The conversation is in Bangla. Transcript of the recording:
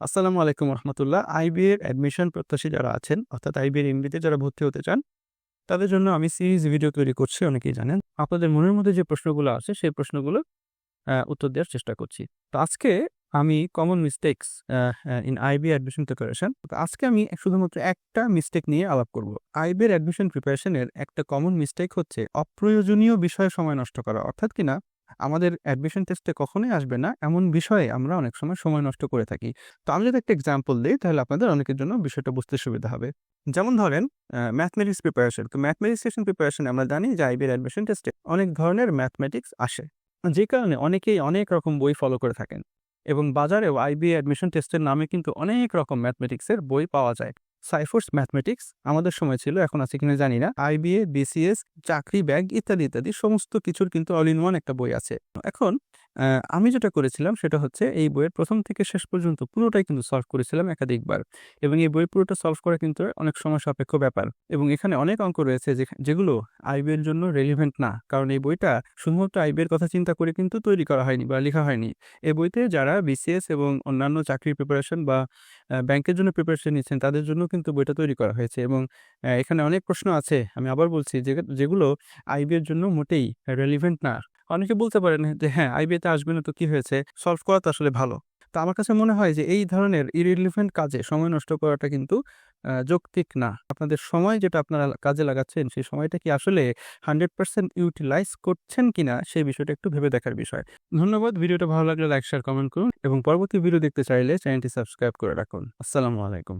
আসসালামু আলাইকুম রহমতুল্লাহ। আইবি এর অ্যাডমিশন প্রত্যাশী যারা আছেন, অর্থাৎ আইবি এর এমবিতে যারা ভর্তি হতে চান, তাদের জন্য আমি সিরিজ ভিডিও তৈরি করছি, অনেকেই জানেন। আপনাদের মনের মধ্যে যে প্রশ্নগুলো আছে, সেই প্রশ্নগুলোর উত্তর দেওয়ার চেষ্টা করছি। তো আজকে আমি common mistakes in IB admission preparation. তো আজকে আমি শুধুমাত্র একটা মিস্টেক নিয়ে আলাপ করব। আইবি এর অ্যাডমিশন প্রিপারেশনের একটা কমন মিস্টেক হচ্ছে অপ্রয়োজনীয় বিষয়ে সময় নষ্ট করা। অর্থাৎ কিনা আমাদের অ্যাডমিশন টেস্টে কখনোই আসবে না এমন বিষয়ে আমরা অনেক সময় নষ্ট করে থাকি। তো আমি যদি একটা এক্সাম্পল দিই, তাহলে আপনাদের অনেকের জন্য বিষয়টা বুঝতে সুবিধা হবে। যেমন ধরেন ম্যাথমেটিক্স প্রিপারেশন। তো ম্যাথমেটিক্স প্রিপারেশন আমরা জানি যে আইবি এর অ্যাডমিশন টেস্টে অনেক ধরনের ম্যাথমেটিক্স আসে। যে কারণে অনেকেই অনেক রকম বই ফলো করে থাকেন এবং বাজারেও আইবি অ্যাডমিশন টেস্টের নামে কিন্তু অনেক রকম ম্যাথমেটিক্সের বই পাওয়া যায়। সাইফোর্স ম্যাথমেটিক্স আমাদের সময় ছিল, এখন আছে কিনা জানি না। আইবিএ, বিসিএস, চাকরি ব্যাংক ইত্যাদি ইত্যাদি সমস্ত কিছুর কিন্তু অল ইন ওয়ান একটা বই আছে। এখন আমি যেটা করেছিলাম সেটা হচ্ছে এই বইয়ের প্রথম থেকে শেষ পর্যন্ত পুরোটাই কিন্তু সলভ করেছিলাম একাধিকবার, এবং এই বই পুরোটা সলভ করা কিন্তু অনেক সময় সাপেক্ষ ব্যাপার, এবং এখানে অনেক অঙ্ক রয়েছে যেগুলো আইবি এর জন্য রেলিভেন্ট না, কারণ এই বইটা শুধুমাত্র আইবি এর কথা চিন্তা করে কিন্তু তৈরি করা হয়নি বা লেখা হয়নি। এই বইতে যারা বিসিএস এবং অন্যান্য চাকরির প্রিপারেশন বা ব্যাংকের জন্য প্রিপারেশন নিচ্ছেন তাদের জন্য কিন্তু বইটা তৈরি করা হয়েছে, এবং এখানে অনেক প্রশ্ন আছে, আমি আবার বলছি, যেগুলো আইবি এর জন্য মোটেই রেলিভেন্ট না। অনেকে বলতে পারেন যে হ্যাঁ, আইবিএ তে আসবে না তো কি হয়েছে, সলভ করা তো আসলে ভালো। তো আমার কাছে মনে হয় যে এই ধরনের ইররিলেভেন্ট কাজে সময় নষ্ট করাটা কিন্তু যৌক্তিক না। আপনাদের সময় যেটা আপনারা কাজে লাগাচ্ছেন, সেই সময়টা কি আসলে 100% ইউটিলাইজ করছেন কিনা, সেই বিষয়টা একটু ভেবে দেখার বিষয়। ধন্যবাদ। ভিডিওটা ভালো লাগলে লাইক, শেয়ার, কমেন্ট করুন, এবং পরবর্তী ভিডিও দেখতে চাইলে চ্যানেলটি সাবস্ক্রাইব করে রাখুন। আসসালামু আলাইকুম।